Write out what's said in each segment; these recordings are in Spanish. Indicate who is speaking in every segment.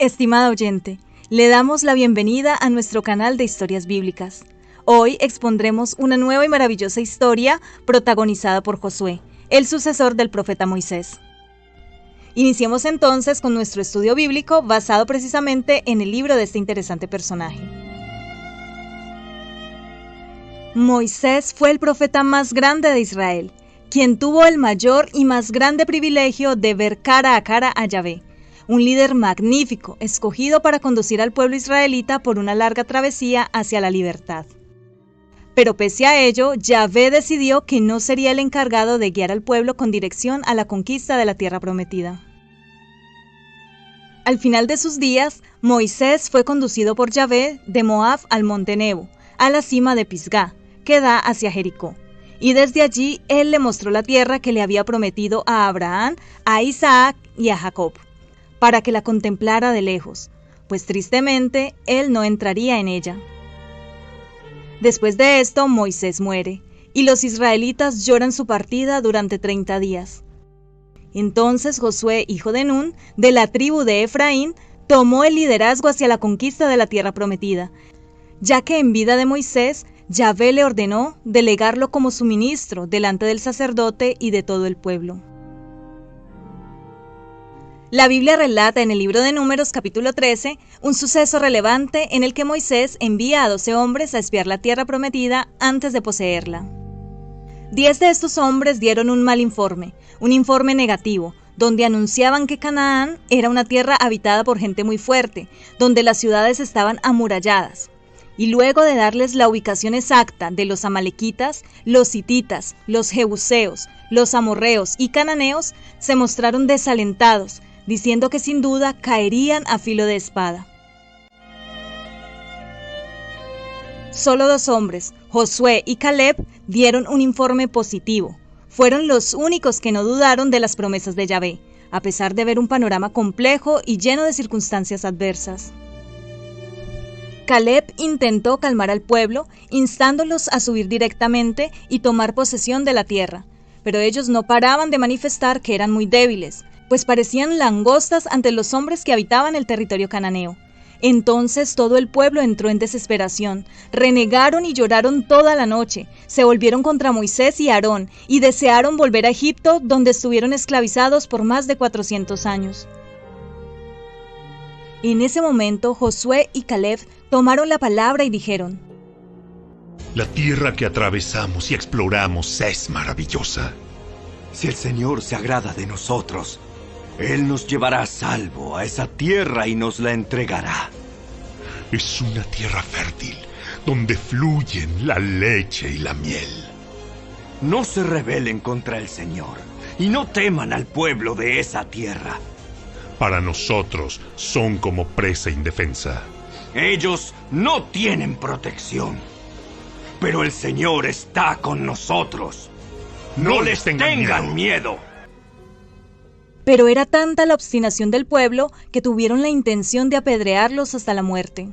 Speaker 1: Estimado oyente, le damos la bienvenida a nuestro canal de historias bíblicas. Hoy expondremos una nueva y maravillosa historia protagonizada por Josué, el sucesor del profeta Moisés. Iniciemos entonces con nuestro estudio bíblico basado precisamente en el libro de este interesante personaje. Moisés fue el profeta más grande de Israel, quien tuvo el mayor y más grande privilegio de ver cara a cara a Yahvé, un líder magnífico, escogido para conducir al pueblo israelita por una larga travesía hacia la libertad. Pero pese a ello, Yahvé decidió que no sería el encargado de guiar al pueblo con dirección a la conquista de la tierra prometida. Al final de sus días, Moisés fue conducido por Yahvé de Moab al monte Nebo, a la cima de Pisgá, que da hacia Jericó. Y desde allí él le mostró la tierra que le había prometido a Abraham, a Isaac y a Jacob, para que la contemplara de lejos, pues tristemente él no entraría en ella. Después de esto, Moisés muere, y los israelitas lloran su partida durante 30 días. Entonces Josué, hijo de Nun, de la tribu de Efraín, tomó el liderazgo hacia la conquista de la tierra prometida, ya que en vida de Moisés, Yahvé le ordenó delegarlo como su ministro delante del sacerdote y de todo el pueblo. La Biblia relata en el libro de Números capítulo 13 un suceso relevante en el que Moisés envía a 12 hombres a espiar la tierra prometida antes de poseerla. 10 de estos hombres dieron un mal informe, un informe negativo, donde anunciaban que Canaán era una tierra habitada por gente muy fuerte, donde las ciudades estaban amuralladas. Y luego de darles la ubicación exacta de los amalequitas, los hititas, los jebuseos, los amorreos y cananeos, se mostraron desalentados, diciendo que sin duda caerían a filo de espada. Solo 2 hombres, Josué y Caleb, dieron un informe positivo. Fueron los únicos que no dudaron de las promesas de Yahvé, a pesar de ver un panorama complejo y lleno de circunstancias adversas. Caleb intentó calmar al pueblo, instándolos a subir directamente y tomar posesión de la tierra, pero ellos no paraban de manifestar que eran muy débiles, pues parecían langostas ante los hombres que habitaban el territorio cananeo. Entonces todo el pueblo entró en desesperación, renegaron y lloraron toda la noche, se volvieron contra Moisés y Aarón y desearon volver a Egipto, donde estuvieron esclavizados por más de 400 años. En ese momento Josué y Caleb tomaron la palabra y dijeron:
Speaker 2: La tierra que atravesamos y exploramos es maravillosa.
Speaker 3: Si el Señor se agrada de nosotros, Él nos llevará a salvo a esa tierra y nos la entregará.
Speaker 2: Es una tierra fértil, donde fluyen la leche y la miel.
Speaker 3: No se rebelen contra el Señor y no teman al pueblo de esa tierra.
Speaker 2: Para nosotros son como presa indefensa.
Speaker 3: Ellos no tienen protección, pero el Señor está con nosotros. No les tengan miedo.
Speaker 1: Pero era tanta la obstinación del pueblo que tuvieron la intención de apedrearlos hasta la muerte.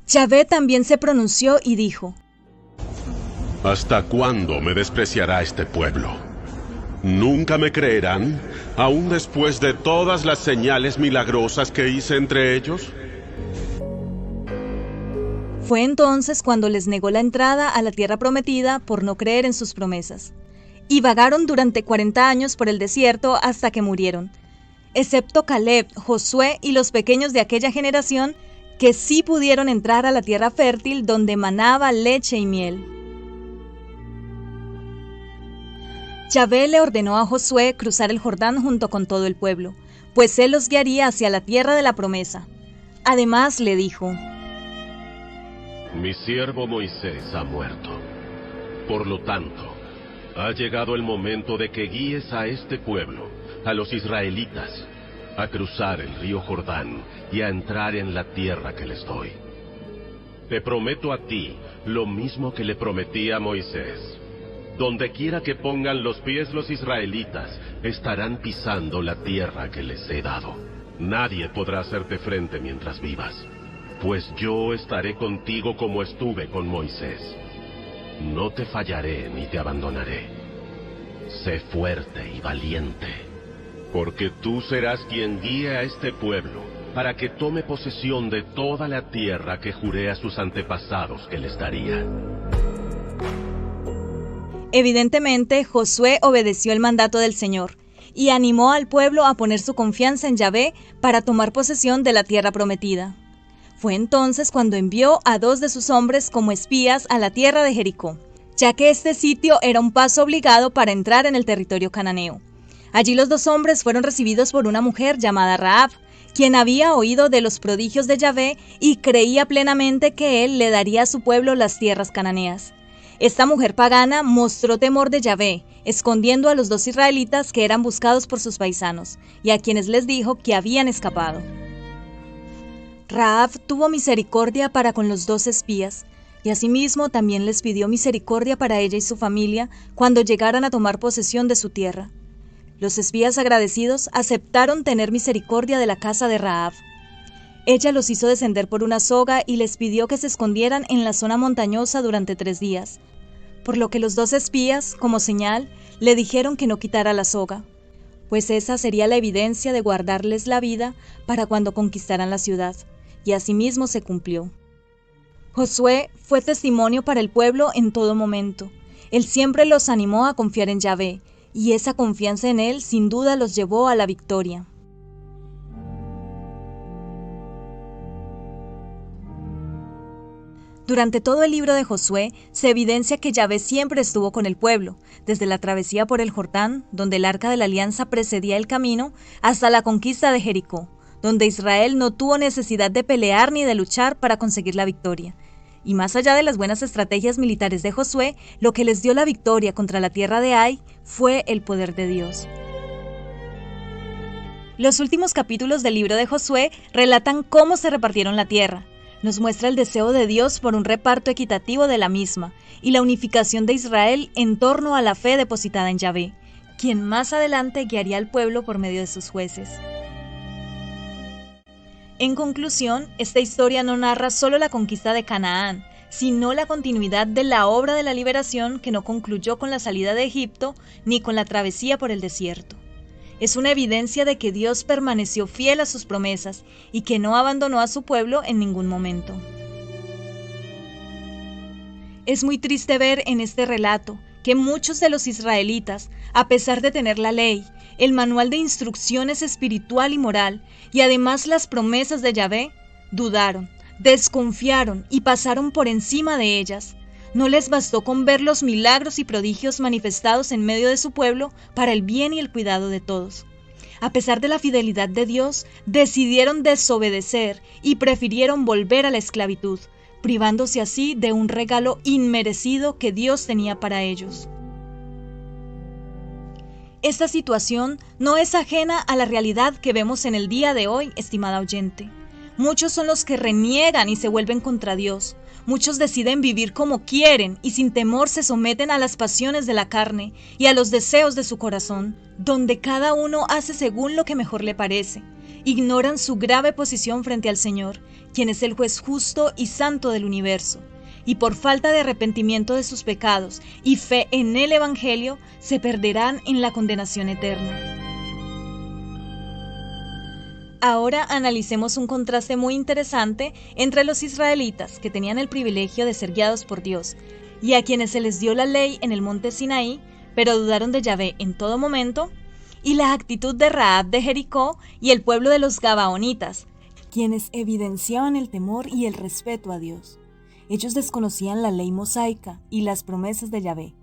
Speaker 1: Yahvé también se pronunció y dijo:
Speaker 4: ¿Hasta cuándo me despreciará este pueblo? ¿Nunca me creerán, aún después de todas las señales milagrosas que hice entre ellos?
Speaker 1: Fue entonces cuando les negó la entrada a la tierra prometida por no creer en sus promesas. Y vagaron durante 40 años por el desierto hasta que murieron, excepto Caleb, Josué y los pequeños de aquella generación que sí pudieron entrar a la tierra fértil donde manaba leche y miel. Yahvé le ordenó a Josué cruzar el Jordán junto con todo el pueblo, pues él los guiaría hacia la tierra de la promesa. Además le dijo:
Speaker 4: Mi siervo Moisés ha muerto. Por lo tanto, ha llegado el momento de que guíes a este pueblo, a los israelitas, a cruzar el río Jordán y a entrar en la tierra que les doy. Te prometo a ti lo mismo que le prometí a Moisés. Donde quiera que pongan los pies los israelitas, estarán pisando la tierra que les he dado. Nadie podrá hacerte frente mientras vivas, pues yo estaré contigo como estuve con Moisés. No te fallaré ni te abandonaré. Sé fuerte y valiente. Porque tú serás quien guíe a este pueblo para que tome posesión de toda la tierra que juré a sus antepasados que les daría.
Speaker 1: Evidentemente, Josué obedeció el mandato del Señor y animó al pueblo a poner su confianza en Yahvé para tomar posesión de la tierra prometida. Fue entonces cuando envió a 2 de sus hombres como espías a la tierra de Jericó, ya que este sitio era un paso obligado para entrar en el territorio cananeo. Allí los 2 hombres fueron recibidos por una mujer llamada Rahab, quien había oído de los prodigios de Yahvé y creía plenamente que él le daría a su pueblo las tierras cananeas. Esta mujer pagana mostró temor de Yahvé, escondiendo a los 2 israelitas que eran buscados por sus paisanos, y a quienes les dijo que habían escapado. Rahab tuvo misericordia para con los 2 espías, y asimismo también les pidió misericordia para ella y su familia cuando llegaran a tomar posesión de su tierra. Los espías agradecidos aceptaron tener misericordia de la casa de Rahab. Ella los hizo descender por una soga y les pidió que se escondieran en la zona montañosa durante 3 días, por lo que los 2 espías, como señal, le dijeron que no quitara la soga, pues esa sería la evidencia de guardarles la vida para cuando conquistaran la ciudad, y asimismo se cumplió. Josué fue testimonio para el pueblo en todo momento. Él siempre los animó a confiar en Yahvé, y esa confianza en él sin duda los llevó a la victoria. Durante todo el libro de Josué se evidencia que Yahvé siempre estuvo con el pueblo, desde la travesía por el Jordán, donde el arca de la alianza precedía el camino, hasta la conquista de Jericó, donde Israel no tuvo necesidad de pelear ni de luchar para conseguir la victoria. Y más allá de las buenas estrategias militares de Josué, lo que les dio la victoria contra la tierra de Ai fue el poder de Dios. Los últimos capítulos del libro de Josué relatan cómo se repartieron la tierra. Nos muestra el deseo de Dios por un reparto equitativo de la misma y la unificación de Israel en torno a la fe depositada en Yahvé, quien más adelante guiaría al pueblo por medio de sus jueces. En conclusión, esta historia no narra solo la conquista de Canaán, sino la continuidad de la obra de la liberación que no concluyó con la salida de Egipto ni con la travesía por el desierto. Es una evidencia de que Dios permaneció fiel a sus promesas y que no abandonó a su pueblo en ningún momento. Es muy triste ver en este relato que muchos de los israelitas, a pesar de tener la ley, el manual de instrucciones espiritual y moral, y además las promesas de Yahvé, dudaron, desconfiaron y pasaron por encima de ellas. No les bastó con ver los milagros y prodigios manifestados en medio de su pueblo para el bien y el cuidado de todos. A pesar de la fidelidad de Dios, decidieron desobedecer y prefirieron volver a la esclavitud, privándose así de un regalo inmerecido que Dios tenía para ellos. Esta situación no es ajena a la realidad que vemos en el día de hoy, estimada oyente. Muchos son los que reniegan y se vuelven contra Dios. Muchos deciden vivir como quieren y sin temor se someten a las pasiones de la carne y a los deseos de su corazón, donde cada uno hace según lo que mejor le parece. Ignoran su grave posición frente al Señor, quien es el juez justo y santo del universo, y por falta de arrepentimiento de sus pecados y fe en el Evangelio, se perderán en la condenación eterna. Ahora analicemos un contraste muy interesante entre los israelitas, que tenían el privilegio de ser guiados por Dios, y a quienes se les dio la ley en el monte Sinaí, pero dudaron de Yahvé en todo momento, y la actitud de Rahab de Jericó y el pueblo de los Gabaonitas, quienes evidenciaban el temor y el respeto a Dios. Ellos desconocían la ley mosaica y las promesas de Yahvé,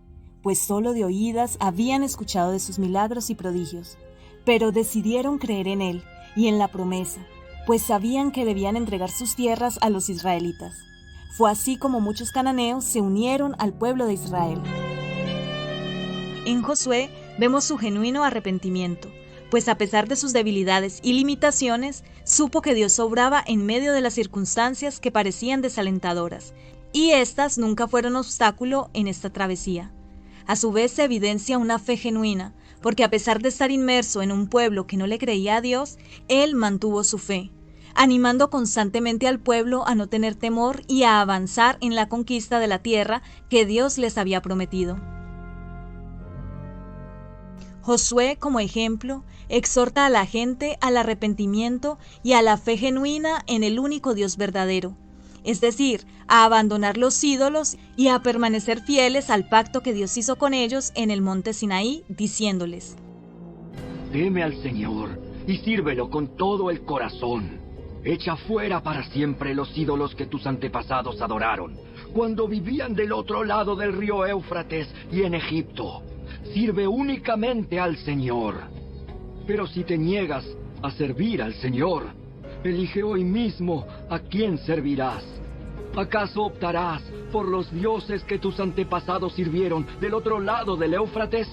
Speaker 1: pues solo de oídas habían escuchado de sus milagros y prodigios, pero decidieron creer en él y en la promesa, pues sabían que debían entregar sus tierras a los israelitas. Fue así como muchos cananeos se unieron al pueblo de Israel. En Josué vemos su genuino arrepentimiento, pues a pesar de sus debilidades y limitaciones, supo que Dios obraba en medio de las circunstancias que parecían desalentadoras, y éstas nunca fueron obstáculo en esta travesía. A su vez se evidencia una fe genuina, porque a pesar de estar inmerso en un pueblo que no le creía a Dios, él mantuvo su fe, animando constantemente al pueblo a no tener temor y a avanzar en la conquista de la tierra que Dios les había prometido. Josué, como ejemplo, exhorta a la gente al arrepentimiento y a la fe genuina en el único Dios verdadero, es decir, a abandonar los ídolos y a permanecer fieles al pacto que Dios hizo con ellos en el monte Sinaí, diciéndoles:
Speaker 5: Teme al Señor y sírvelo con todo el corazón. Echa fuera para siempre los ídolos que tus antepasados adoraron, cuando vivían del otro lado del río Éufrates y en Egipto. Sirve únicamente al Señor. Pero si te niegas a servir al Señor, elige hoy mismo a quién servirás. ¿Acaso optarás por los dioses que tus antepasados sirvieron del otro lado del Éufrates?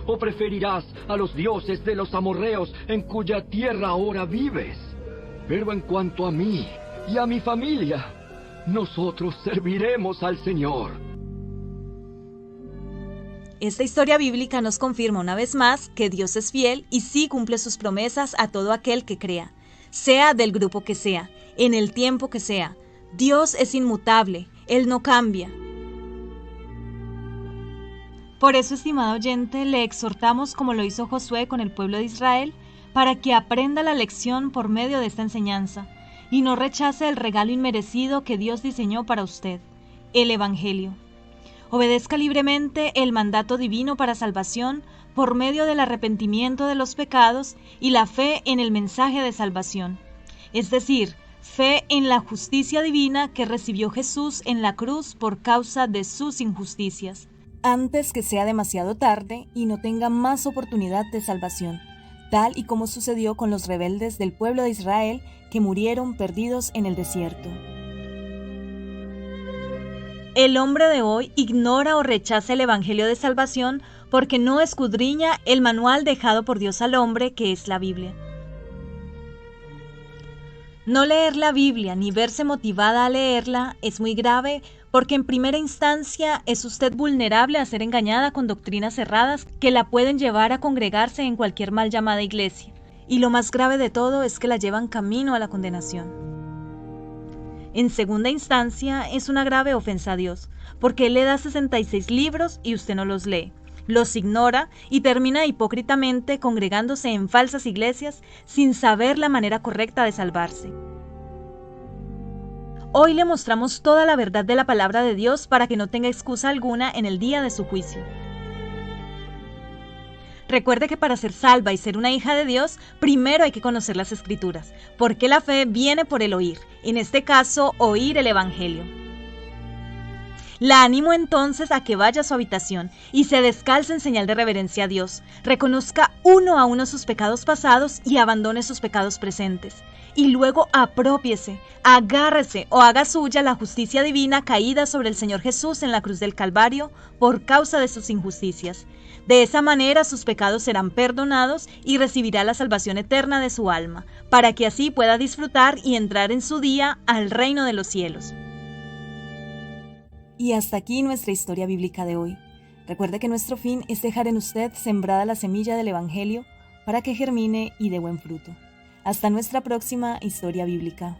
Speaker 5: ¿O preferirás a los dioses de los amorreos en cuya tierra ahora vives? Pero en cuanto a mí y a mi familia, nosotros serviremos al Señor.
Speaker 1: Esta historia bíblica nos confirma una vez más que Dios es fiel y sí cumple sus promesas a todo aquel que crea, sea del grupo que sea, en el tiempo que sea. Dios es inmutable, Él no cambia. Por eso, estimado oyente, le exhortamos como lo hizo Josué con el pueblo de Israel, para que aprenda la lección por medio de esta enseñanza y no rechace el regalo inmerecido que Dios diseñó para usted, el Evangelio. Obedezca libremente el mandato divino para salvación por medio del arrepentimiento de los pecados y la fe en el mensaje de salvación, es decir, fe en la justicia divina que recibió Jesús en la cruz por causa de sus injusticias, antes que sea demasiado tarde y no tenga más oportunidad de salvación, tal y como sucedió con los rebeldes del pueblo de Israel que murieron perdidos en el desierto. El hombre de hoy ignora o rechaza el Evangelio de salvación porque no escudriña el manual dejado por Dios al hombre, que es la Biblia. No leer la Biblia ni verse motivada a leerla es muy grave porque en primera instancia es usted vulnerable a ser engañada con doctrinas erradas que la pueden llevar a congregarse en cualquier mal llamada iglesia. Y lo más grave de todo es que la llevan camino a la condenación. En segunda instancia, es una grave ofensa a Dios, porque Él le da 66 libros y usted no los lee, los ignora y termina hipócritamente congregándose en falsas iglesias sin saber la manera correcta de salvarse. Hoy le mostramos toda la verdad de la palabra de Dios para que no tenga excusa alguna en el día de su juicio. Recuerde que para ser salva y ser una hija de Dios, primero hay que conocer las Escrituras, porque la fe viene por el oír, en este caso, oír el Evangelio. La animo entonces a que vaya a su habitación y se descalce en señal de reverencia a Dios, reconozca uno a uno sus pecados pasados y abandone sus pecados presentes, y luego aprópiese, agárrese o haga suya la justicia divina caída sobre el Señor Jesús en la cruz del Calvario por causa de sus injusticias. De esa manera sus pecados serán perdonados y recibirá la salvación eterna de su alma, para que así pueda disfrutar y entrar en su día al reino de los cielos. Y hasta aquí nuestra historia bíblica de hoy. Recuerde que nuestro fin es dejar en usted sembrada la semilla del Evangelio para que germine y dé buen fruto. Hasta nuestra próxima historia bíblica.